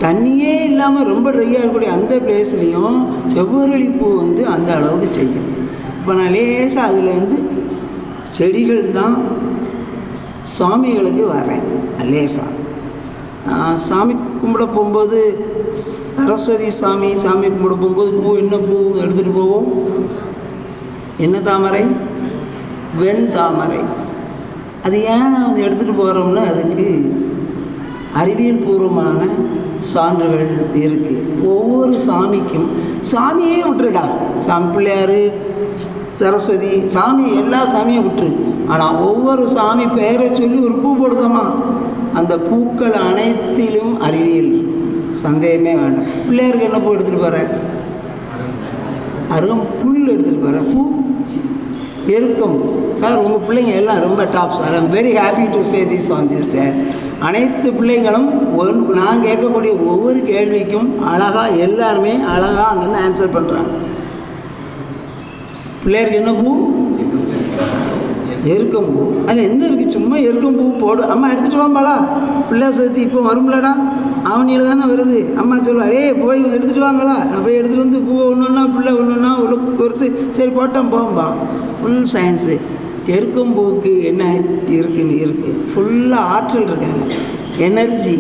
தண்ணியே இல்லாமல் ரொம்ப ட்ரையாக இருக்கக்கூடிய அந்த பிளேஸ்லேயும் செவ்வரளி பூ வந்து அந்த அளவுக்கு செய்யும். இப்போ நான் லேசாக அதுலேருந்து செடிகள் தான் சுவாமிகளுக்கு வரேன். லேசாக சாமி கும்பிட போகும்போது சரஸ்வதி சாமி கும்பிட போகும்போது பூ என்ன பூ எடுத்துகிட்டு போவோம்? என்ன தாமரை? வெண் தாமரை. அது ஏன் வந்து எடுத்துகிட்டு போகிறோம்னா அதுக்கு அறிவியல் பூர்வமான சான்றுகள் இருக்குது. ஒவ்வொரு சாமிக்கும் சாமியே விட்டுருடா, சாமி பிள்ளையார், சரஸ்வதி, சாமி எல்லா சாமியும் விட்டுரு. ஆனால் ஒவ்வொரு சாமி பெயரை சொல்லி ஒரு பூ போடுதமா, அந்த பூக்கள் அனைத்திலும் அறிவியல், சந்தேகமே வேண்டாம். பிள்ளையாருக்கு என்ன பூ எடுத்துகிட்டு போகிற? அருகம் புல் எடுத்துகிட்டு போகிற. பூ எருக்கம். சார் உங்கள் பிள்ளைங்க எல்லாம் ரொம்ப top sir. I'm very happy to say this on this day. அனைத்து பிள்ளைங்களும் நான் கேட்கக்கூடிய ஒவ்வொரு கேள்விக்கும் அழகாக எல்லாருமே அழகாக அங்கேருந்து ஆன்சர் பண்ணுறாங்க. பிள்ளையாருக்கு என்ன பூ? எருக்கம் பூ. அது என்ன இருக்குது? சும்மா எருக்கம் பூ போடு. அம்மா எடுத்துகிட்டு வாம்பாளா, பிள்ளையார் சதுர்த்தி இப்போ வரும்லடா, அவனியில் தானே வருது. அம்மா சொல்லுவா, போய் எடுத்துகிட்டு வாங்களா. நான் போய் எடுத்துகிட்டு வந்து பூ ஒன்றுன்னா பிள்ளை ஒன்றுன்னா கொடுத்து சரி போட்டோம் போகும்பா. Full science. எருக்கம்பூவுக்கு என்ன இருக்குது, ஃபுல்லாக ஆற்றல் இருக்காங்க, எனர்ஜி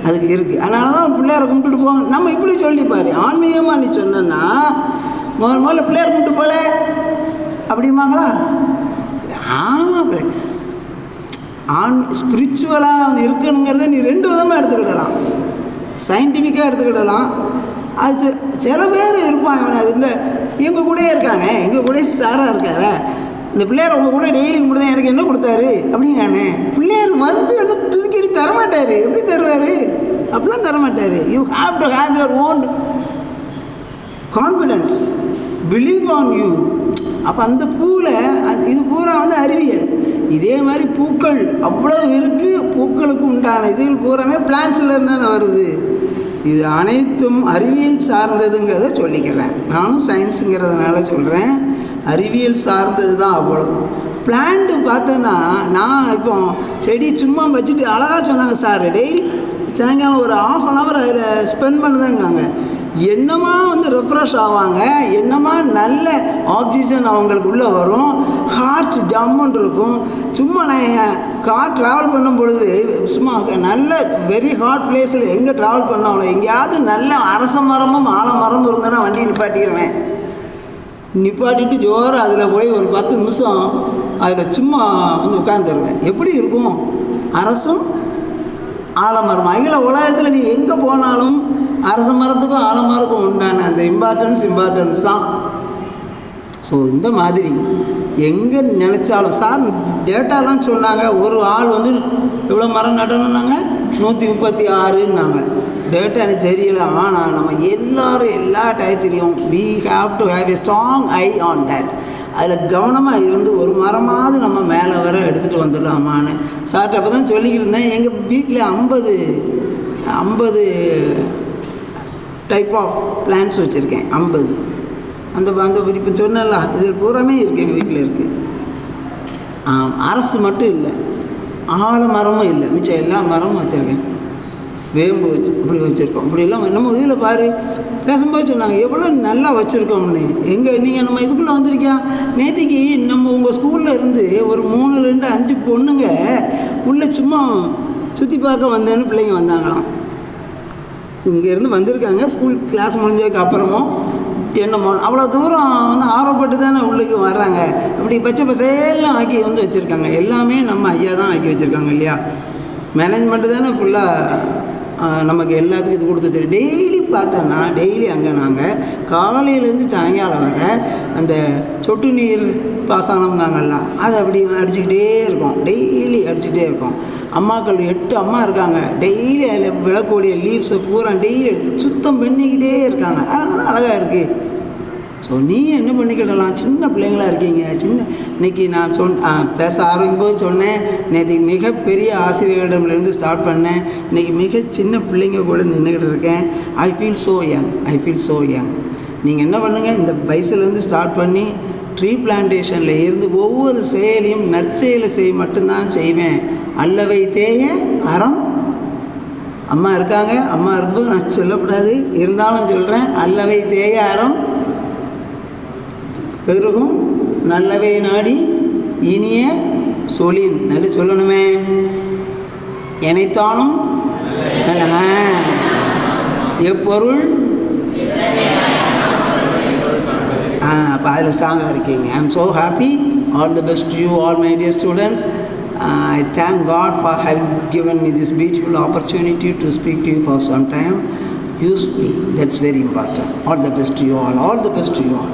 அதுக்கு இருக்குது. அதனால தான் பிள்ளையாரை கும்பிட்டுட்டு போவாங்க. நம்ம இப்படி சொல்லிப்பாரு, ஆன்மீகமாக நீ சொன்னா முதல்ல பிள்ளையார் கும்பிட்டு போல அப்படிம்பாங்களா? ஆமாம், ஸ்பிரிச்சுவலாக வந்து இருக்கணுங்கிறத நீ 2 விதமாக எடுத்துக்கிடலாம். சயின்டிஃபிக்காக எடுத்துக்கிடலாம். அது சில பேர் இருப்பான், இவன் அது இல்லை எங்கள் கூடயே இருக்கானே, எங்கள் கூட சாராக இருக்கார, இந்த பிள்ளையார் உங்கள் கூட டெய்லி கும்பிடுதான், எனக்கு என்ன கொடுத்தாரு அப்படிங்கானே. பிள்ளையார் வந்து என்ன தூக்கிட்டு தரமாட்டார். எப்படி தருவார்? அப்படிலாம் தரமாட்டார். You have to have your own confidence, believe on you. அப்போ அந்த பூவில் இது பூரா வந்து அறிவியல். இதே மாதிரி பூக்கள் அவ்வளோ இருக்குது. பூக்களுக்கு உண்டான இதில் பூராமே பிளான்ஸில் இருந்தானே வருது. இது அனைத்தும் அறிவியல் சார்ந்ததுங்கிறத சொல்லிக்கிறேன். நானும் சயின்ஸுங்கிறதுனால சொல்கிறேன். அறிவியல் சார்ந்தது தான் அவ்வளோ. பிளான்ட்டு பார்த்தோன்னா, நான் இப்போ செடி சும்மா வச்சுட்டு அழகாக சொன்னாங்க சார், டெய்லி சாயங்காலம் ஒரு 1/2 hour அதில் ஸ்பெண்ட் பண்ணுதாங்காங்க. என்னமா வந்து ரெஃப்ரெஷ் ஆவாங்க, என்னமா நல்ல ஆக்சிஜன் அவங்களுக்கு உள்ளே வரும், ஹார்ட் ஜம்முன்னு இருக்கும். சும்மா நான் கார் ட்ராவல் பண்ணும் பொழுது சும்மா நல்ல வெரி ஹாட் பிளேஸில் எங்கே ட்ராவல் பண்ணாலும் எங்கேயாவது நல்ல அரச மரமும் ஆலமரமும் இருந்தேன்னா வண்டி நிப்பாட்டிடுவேன். நிப்பாட்டிட்டு ஜோரம் அதில் போய் ஒரு 10 நிமிஷம் அதில் சும்மா வந்து உட்காந்துருவேன். எப்படி இருக்கும்? அரசும் ஆலமரம். அகில உலகத்தில் நீ எங்கே போனாலும் அரச மரத்துக்கும் ஆலமரத்துக்கும் உண்டான அந்த இம்பார்ட்டன்ஸ் தான். ஸோ இந்த மாதிரி எங்கே நினச்சாலும் சார் டேட்டாலாம் சொன்னாங்க. ஒரு ஆள் வந்து எவ்வளோ மரம் நடணுன்னாங்க? 136ன்னாங்க. டேட்டா எனக்கு தெரியல. ஆனால் நம்ம எல்லோரும் எல்லா டயத்துலேயும் we have to have a strong eye on that. அதில் கவனமாக இருந்து ஒரு மரமாவது நம்ம மேலே வர எடுத்துகிட்டு வந்துடலாமான்னு சார்ட்ட அப்போ தான் சொல்லிக்கிட்டு இருந்தேன். எங்கள் வீட்டில் 50 டைப் ஆஃப் பிளான்ஸ் வச்சுருக்கேன். 50 அந்த இப்போ சொன்னல இது பூராமே இருக்குது, எங்கள் வீட்டில் இருக்குது. அரசு மட்டும் இல்லை, ஆலமரமும் இல்லை, மிச்சம் எல்லா மரமும் வச்சுருக்கேன். வேம்பு வச்சு இப்படி வச்சுருக்கோம். இப்படிலாம் நம்ம இதில் பாரு பேசும்போது சொன்னாங்க எவ்வளோ நல்லா வச்சுருக்கோம்னு. எங்கே நீங்கள் நம்ம இதுக்குள்ளே வந்திருக்கியா? நேற்றுக்கு நம்ம உங்கள் ஸ்கூலில் இருந்து ஒரு 3, 2, 5 பொண்ணுங்க உள்ளே சும்மா சுற்றி பார்க்க வந்தேன்னு பிள்ளைங்க வந்தாங்களாம். இங்கேருந்து வந்திருக்காங்க. ஸ்கூல் கிளாஸ் முடிஞ்சதுக்கு அப்புறமும் என்னமோ அவ்வளோ தூரம் வந்து ஆர்வப்பட்டு தானே உள்ளுக்கு வர்றாங்க. அப்படி பச்சை பசேலாம் ஆக்கி வந்து வச்சுருக்காங்க. எல்லாமே நம்ம ஐயா தான் ஆக்கி வச்சுருக்காங்க இல்லையா? மேனேஜ்மெண்ட்டு தானே ஃபுல்லாக நமக்கு எல்லாத்துக்கும் இது கொடுத்து வச்சு. டெய்லி பார்த்தோன்னா டெய்லி அங்கே நாங்கள் காலையிலேருந்து சாயங்காலம் வர அந்த சொட்டு நீர் பாசனம்ங்காங்கல்ல அதை அப்படி அடிச்சுக்கிட்டே இருக்கோம். டெய்லி அடிச்சுக்கிட்டே இருக்கோம். அம்மாக்கள் 8 அம்மா இருக்காங்க. டெய்லி அதில் விளக்கூடிய லீவ்ஸை பூரா டெய்லி எடுத்து சுத்தம் பண்ணிக்கிட்டே இருக்காங்க. அதனால தான் அழகாக இருக்குது. ஸோ நீ என்ன பண்ணிக்கிடலாம்? சின்ன பிள்ளைங்களாக இருக்கீங்க. இன்றைக்கி நான் பேச ஆரம்பிக்கும்போது சொன்னேன், நேற்று மிகப்பெரிய ஆசிரியர்களிடம்லேருந்து ஸ்டார்ட் பண்ணேன். இன்றைக்கி மிக சின்ன பிள்ளைங்க கூட நின்றுக்கிட்டு இருக்கேன். I feel so young. நீங்கள் என்ன பண்ணுங்கள், இந்த வயசுலேருந்து ஸ்டார்ட் பண்ணி ட்ரீ பிளான்டேஷனில் இருந்து ஒவ்வொரு செயலையும் நற்செயலை மட்டும்தான் செய்வேன். அல்லவை தேய அறம். அம்மா இருக்காங்க, அம்மா இருக்கும்போது நான் சொல்லக்கூடாது, இருந்தாலும் சொல்கிறேன். அல்லவை தேய அறம் பெருகும் நல்லவை நாடி இனிய சொலின். நல்ல சொல்லணுமே. எனைத்தானும் எப்பொருள். அப்போ அதில் ஸ்ட்ராங்காக இருக்கீங்க. I am so happy. All the best to you all my dear students. I thank God for having given me this beautiful opportunity to speak to you for some time. Use me. That's very important. All the best to you all. All the best to you all.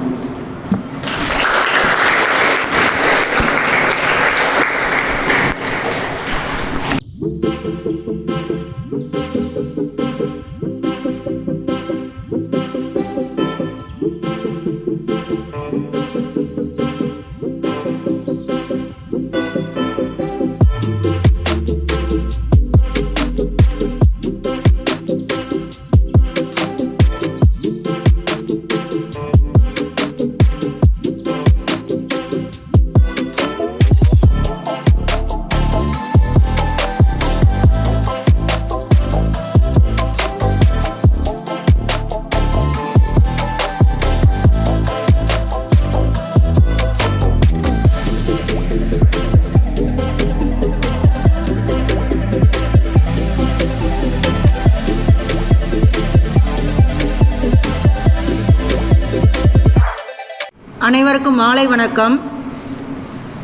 அனைவருக்கும் மாலை வணக்கம்.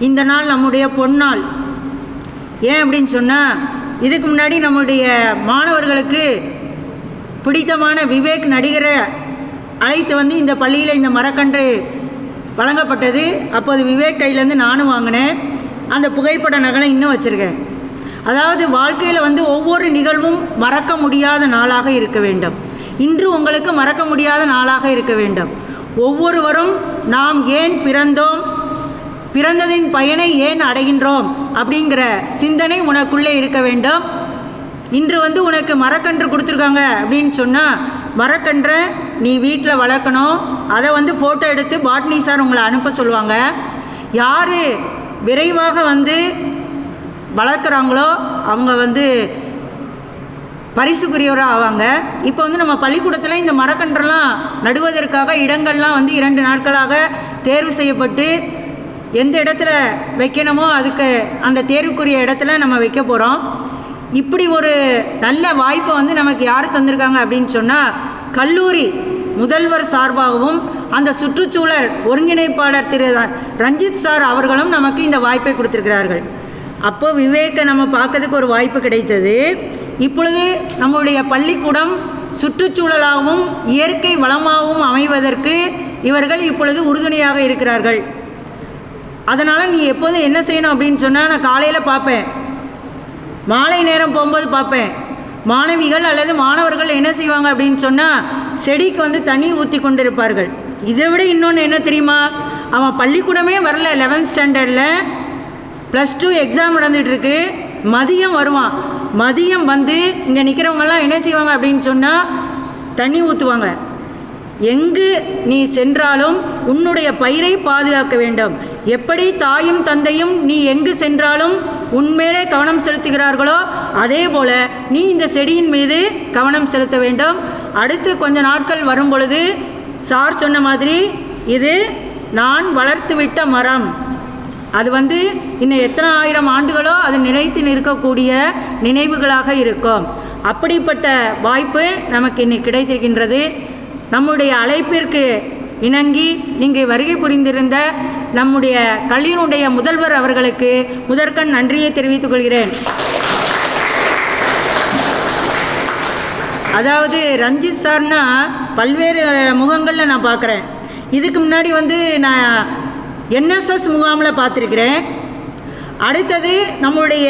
இந்த நாள் நம்முடைய பொன்னாள். ஏன் அப்படின்னு சொன்னால், இதுக்கு முன்னாடி நம்முடைய மாணவர்களுக்கு பிடித்தமான விவேக் நடிகரை அழைத்து வந்து இந்த பள்ளியில் இந்த மரக்கன்று வழங்கப்பட்டது. அப்போது விவேக் கையிலேருந்து நானும் வாங்கினேன். அந்த புகைப்பட நகலை இன்னும் வச்சுருக்கேன். அதாவது வாழ்க்கையில் வந்து ஒவ்வொரு நிகழ்வும் மறக்க முடியாத நாளாக இருக்க வேண்டும். இன்று உங்களுக்கு மறக்க முடியாத நாளாக இருக்க வேண்டும். ஒவ்வொருவரும் நாம் ஏன் பிறந்தோம், பிறந்ததின் பயனை ஏன் அடைகின்றோம் அப்படிங்கிற சிந்தனை உனக்குள்ளே இருக்க வேண்டும். இன்று வந்து உனக்கு மரக்கன்று கொடுத்துருக்காங்க அப்படின்னு சொன்னால், மரக்கன்றை நீ வீட்டில் வளர்க்கணும். அதை வந்து ஃபோட்டோ எடுத்து பாட்னி சார் உங்களை அனுப்ப சொல்லுவாங்க. யார் விரைவாக வந்து வளர்க்குறாங்களோ அவங்க வந்து பரிசுக்குரியவராக ஆவாங்க. இப்போ வந்து நம்ம பள்ளிக்கூடத்தில் இந்த மரக்கன்றெல்லாம் நடுவதற்காக இடங்கள்லாம் வந்து 2 நாட்களாக தேர்வு செய்யப்பட்டு எந்த இடத்துல வைக்கணுமோ அதுக்கு அந்த தேர்வுக்குரிய இடத்துல நம்ம வைக்க போகிறோம். இப்படி ஒரு நல்ல வாய்ப்பை வந்து நமக்கு யார் தந்திருக்காங்க அப்படின்னு சொன்னால், கல்லூரி முதல்வர் சார்பாகவும் அந்த சுற்றுச்சூழல் ஒருங்கிணைப்பாளர் திரு ரஞ்சித் சார் அவர்களும் நமக்கு இந்த வாய்ப்பை கொடுத்துருக்கிறார்கள். அப்போ விவேக்கை நம்ம பார்க்கறதுக்கு ஒரு வாய்ப்பு கிடைத்தது. இப்பொழுது நம்முடைய பள்ளிக்கூடம் சுற்றுச்சூழலாகவும் இயற்கை வளமாகவும் அமைவதற்கு இவர்கள் இப்பொழுது உறுதுணையாக இருக்கிறார்கள். அதனால் நீ எப்போது என்ன செய்யணும் அப்படின்னு சொன்னால், நான் காலையில் பார்ப்பேன், மாலை நேரம் போகும்போது பார்ப்பேன், மாணவிகள் அல்லது மாணவர்கள் என்ன செய்வாங்க அப்படின்னு சொன்னால், செடிக்கு வந்து தண்ணி ஊற்றி கொண்டு இருப்பார்கள். இதை விட இன்னொன்று என்ன தெரியுமா, அவன் பள்ளிக்கூடமே வரல, 11th ஸ்டாண்டர்டில் +2 எக்ஸாம் நடந்துகிட்ருக்கு. மதியம் வருவான். மதியம் வந்து இங்கே நிற்கிறவங்கெல்லாம் என்ன செய்வாங்க அப்படின்னு சொன்னால், தண்ணி ஊற்றுவாங்க. எங்கு நீ சென்றாலும் உன்னுடைய பயிரை பாதுகாக்க வேண்டும். எப்படி தாயும் தந்தையும் நீ எங்கு சென்றாலும் உன்மேலே கவனம் செலுத்துகிறார்களோ, அதே போல் நீ இந்த செடியின் மீது கவனம் செலுத்த வேண்டும். அடுத்து கொஞ்ச நாட்கள் வரும் பொழுது சார் சொன்ன மாதிரி, இது நான் வளர்த்துவிட்ட மரம், அது வந்து இன்னும் எத்தனை 1000 ஆண்டுகளோ அது நிலைத்து நிற்கக்கூடிய நினைவுகளாக இருக்கும். அப்படிப்பட்ட வாய்ப்பு நமக்கு இன்னைக்கு கிடைத்திருக்கின்றது. நம்முடைய அழைப்பிற்கு இணங்கி இங்கு வருகை புரிந்திருந்த நம்முடைய கல்வியினுடைய முதல்வர் அவர்களுக்கு முதற்கண் நன்றியை தெரிவித்துக் கொள்கிறேன். அதாவது ரஞ்சித் சார்னா பல்வேறு முகங்களில் நான் பார்க்குறேன். இதுக்கு முன்னாடி வந்து நான் NSS முகாமில் பார்த்துருக்கிறேன். அடுத்தது நம்முடைய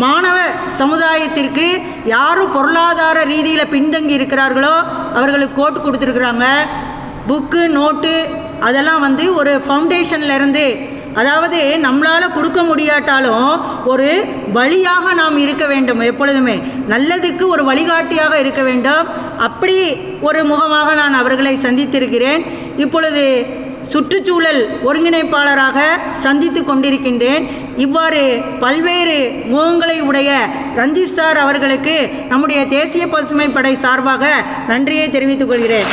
மாணவ சமுதாயத்திற்கு யாரும் பொருளாதார ரீதியில் பின்தங்கி இருக்கிறார்களோ அவர்களுக்கு கோட்டு கொடுத்துருக்குறாங்க. புக்கு நோட்டு அதெல்லாம் வந்து ஒரு ஃபவுண்டேஷன்லேருந்து, அதாவது நம்மளால் கொடுக்க முடியாட்டாலும் ஒரு வழியாக நாம் இருக்க வேண்டும். எப்பொழுதுமே நல்லதுக்கு ஒரு வழிகாட்டியாக இருக்க வேண்டும். அப்படி ஒரு முகமாக நான் அவர்களை சந்தித்திருக்கிறேன். இப்பொழுது சுற்றுச்சூழல் ஒருங்கிணைப்பாளராக சந்தித்து கொண்டிருக்கின்றேன். இவ்வாறு பல்வேறு முகங்களை உடைய ரஞ்சித் சார் அவர்களுக்கு நம்முடைய தேசிய பசுமை படை சார்பாக நன்றியை தெரிவித்துக் கொள்கிறேன்.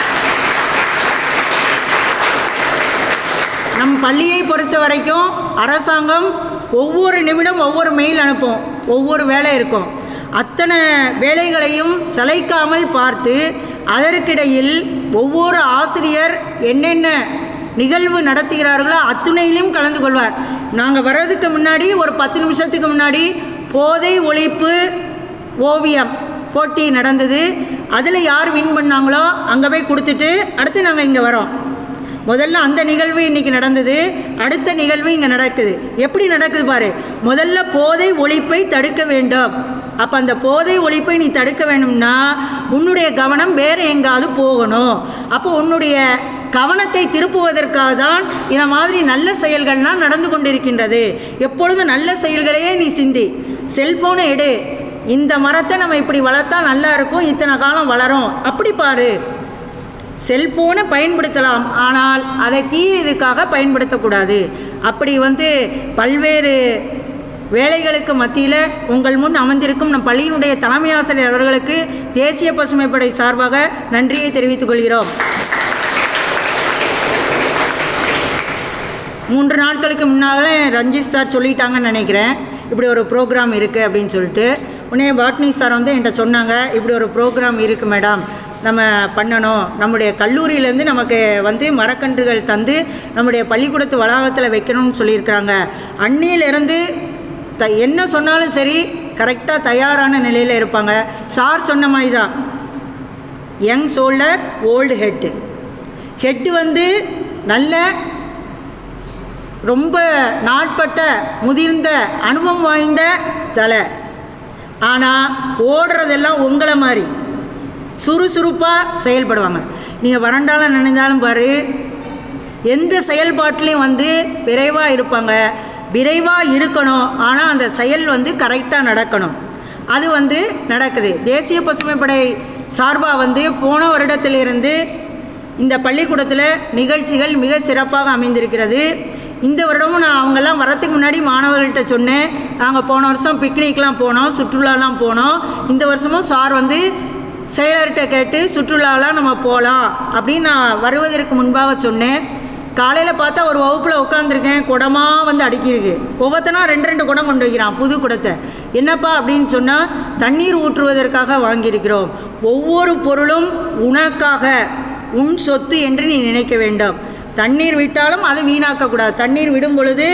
நம் பள்ளியை பொறுத்த வரைக்கும் அரசாங்கம் ஒவ்வொரு நிமிடம் ஒவ்வொரு மெயில் அனுப்பும், ஒவ்வொரு வேலை இருக்கும். அத்தனை வேலைகளையும் சளைக்காமல் பார்த்து அதற்கிடையில் ஒவ்வொரு ஆசிரியர் என்னென்ன நிகழ்வு நடத்துகிறார்களோ அத்துணையிலும் கலந்து கொள்வார். நாங்கள் வர்றதுக்கு முன்னாடி ஒரு 10 நிமிஷத்துக்கு முன்னாடி போதை ஒழிப்பு ஓவியம் போட்டி நடந்தது. அதில் யார் வின் பண்ணாங்களோ அங்கே போய் கொடுத்துட்டு அடுத்து நாங்கள் இங்கே வரோம். முதல்ல அந்த நிகழ்வு இன்றைக்கி நடந்தது, அடுத்த நிகழ்வு இங்கே நடக்குது. எப்படி நடக்குது பாரு. முதல்ல போதை ஒழிப்பை தடுக்க வேண்டும். அப்போ அந்த போதை ஒழிப்பை நீ தடுக்க வேணும்னா உன்னுடைய கவனம் வேறு எங்காவது போகணும். அப்போ உன்னுடைய கவனத்தை திருப்புவதற்காக தான் இந்த மாதிரி நல்ல செயல்கள்லாம் நடந்து கொண்டிருக்கின்றது. எப்பொழுதும் நல்ல செயல்களையே நீ சிந்தி. செல்ஃபோனை எடு, இந்த மரத்தை நம்ம இப்படி வளர்த்தா நல்லா இருக்கும், இத்தனை காலம் வளரும், அப்படி பாரு. செல்ஃபோனை பயன்படுத்தலாம், ஆனால் அதை தீயதுக்காக பயன்படுத்தக்கூடாது. அப்படி பல்வேறு வேலைகளுக்கு மத்தியில் உங்கள் முன் அமர்ந்திருக்கும் நம் பள்ளியினுடைய தலைமை ஆசிரியர் அவர்களுக்கு தேசிய பசுமைப்படை சார்பாக நன்றியை தெரிவித்துக் கொள்கிறோம். 3 நாட்களுக்கு முன்னாலே ரஞ்சித் சார் சொல்லிட்டாங்கன்னு நினைக்கிறேன், இப்படி ஒரு ப்ரோக்ராம் இருக்குது அப்படின்னு சொல்லிட்டு. உடனே பாட்னி சார் என்கிட்ட சொன்னாங்க, இப்படி ஒரு ப்ரோக்ராம் இருக்குது மேடம், நம்ம பண்ணணும். நம்முடைய கல்லூரியிலேருந்து நமக்கு மரக்கன்றுகள் தந்து நம்முடைய பள்ளிக்கூடத்து வளாகத்தில் வைக்கணும்னு சொல்லியிருக்கிறாங்க. அன்னியிலேருந்து என்ன சொன்னாலும் சரி கரெக்டாக தயாரான நிலையில் இருப்பாங்க. சார் சொன்ன மாதிரி தான், யங் ஷோல்டர் ஓல்டு ஹெட்டு நல்ல ரொம்ப நாட்பட்ட முதிர்ந்த அனுபவம் வாய்ந்த தலை. ஆனால் ஓடுறதெல்லாம் உங்களை மாதிரி சுறுசுறுப்பாக செயல்படுவாங்க. நீங்கள் வறண்டாலும் நினைந்தாலும் பாரு, எந்த செயல்பாட்டிலையும் விரைவாக இருப்பாங்க. விரைவாக இருக்கணும், ஆனால் அந்த செயல் கரெக்டாக நடக்கணும். அது நடக்குது. தேசிய பசுமைப்படை சார்பாக போன வருடத்திலிருந்து இந்த பள்ளிக்கூடத்தில் நிகழ்ச்சிகள் மிக சிறப்பாக அமைந்திருக்கிறது. இந்த வருடமும் நான் அவங்கெல்லாம் வரத்துக்கு முன்னாடி மாணவர்கள்ட்ட சொன்னேன், நாங்கள் போன வருஷம் பிக்னிக்லாம் போனோம், சுற்றுலாலாம் போனோம். இந்த வருஷமும் சார் செயலர்கிட்ட கேட்டு சுற்றுலாலாம் நம்ம போகலாம் அப்படின்னு நான் வருவதற்கு முன்பாக சொன்னேன். காலையில் பார்த்தா ஒரு வகுப்பில் உட்காந்துருக்கேன், குடமாக அடிக்கிருக்கு. ஒவ்வொருத்தனா 2 குடம் கொண்டு வைக்கிறான், புது குடத்தை. என்னப்பா அப்படின்னு சொன்னால், தண்ணீர் ஊற்றுவதற்காக வாங்கியிருக்கிறோம். ஒவ்வொரு பொருளும் உனக்காக, உன் சொத்து என்று நீ நினைக்க வேண்டும். தண்ணீர் விட்டாலும் அது வீணாக்கக்கூடாது. தண்ணீர் விடும் பொழுது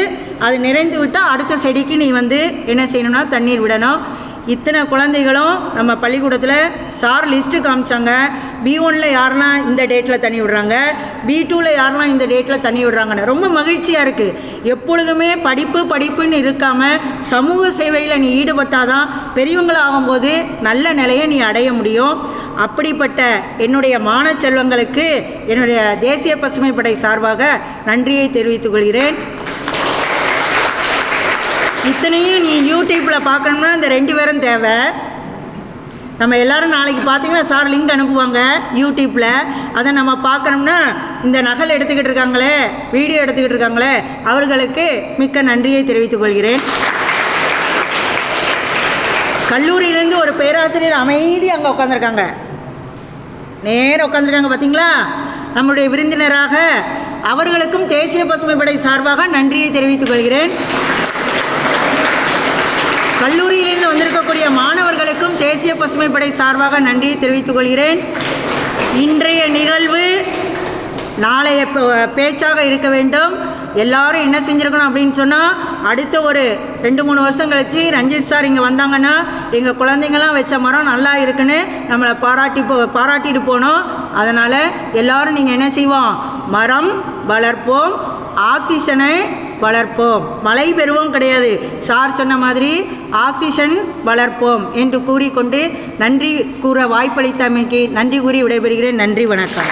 அது நிறைந்து விட்டால் அடுத்த செடிக்கு நீ என்ன செய்யணும்னா தண்ணீர் விடணும். இத்தனை குழந்தைகளும் நம்ம பள்ளிக்கூடத்தில் சார் லிஸ்ட்டு காமிச்சாங்க. B1ல் யாரெல்லாம் இந்த டேட்டில் தண்ணி விடுறாங்க, B2ல் யாரெல்லாம் இந்த டேட்டில் தண்ணி விடுறாங்கன்னு. ரொம்ப மகிழ்ச்சியாக இருக்குது. எப்பொழுதுமே படிப்புன்னு இருக்காமல் சமூக சேவையில் நீ ஈடுபட்டாதான் பெரியவங்களாகும்போது நல்ல நிலையை நீ அடைய முடியும். அப்படிப்பட்ட என்னுடைய மாணவ செல்வங்களுக்கு என்னுடைய தேசிய பசுமைப்படை சார்பாக நன்றியை தெரிவித்துக் கொள்கிறேன். இத்தனையும் நீ யூடியூப்பில் பார்க்கணும்னா இந்த 2 பேரும் தேவை. நம்ம எல்லோரும் நாளைக்கு பார்த்தீங்கன்னா சார் லிங்க் அனுப்புவாங்க யூடியூப்பில். அதை நம்ம பார்க்கணும்னா இந்த நகல் எடுத்துக்கிட்டு இருக்காங்களே, வீடியோ எடுத்துக்கிட்டு இருக்காங்களே, அவர்களுக்கு மிக்க நன்றியை தெரிவித்துக் கொள்கிறேன். கல்லூரியிலேருந்து ஒரு பேராசிரியர் அமைதி அங்கே உட்காந்துருக்காங்க, நேராக உட்காந்துருக்காங்க பார்த்தீங்களா, நம்முடைய விருந்தினராக. அவர்களுக்கும் தேசிய பசுமைப்படை சார்பாக நன்றியை தெரிவித்துக் கொள்கிறேன். கல்லூரியிலிருந்து வந்திருக்கக்கூடிய மாணவர்களுக்கும் தேசிய பசுமைப்படை சார்பாக நன்றியை தெரிவித்துக் கொள்கிறேன். இன்றைய நிகழ்வு நாளைய பேச்சாக இருக்க வேண்டும். எல்லாரும் என்ன செஞ்சுருக்கணும் அப்படின்னு சொன்னால், அடுத்த ஒரு 2-3 வருஷம் கழித்து ரஞ்சித் சார் இங்கே வந்தாங்கன்னா எங்கள் குழந்தைங்களாம் வச்ச மரம் நல்லா இருக்குன்னு நம்மளை பாராட்டிட்டு போனோம். அதனால் எல்லோரும் நீங்கள் என்ன செய்வோம், மரம் வளர்ப்போம், ஆக்சிஜனை வளர்ப்போம், மழை பெறுவோம் கிடையாது, சார் சொன்ன மாதிரி ஆக்சிஜன் வளர்ப்போம் என்று கூறிக்கொண்டு நன்றி கூற வாய்ப்பளித்தமைக்கு நன்றி கூறி விடைபெறுகிறேன். நன்றி, வணக்கம்.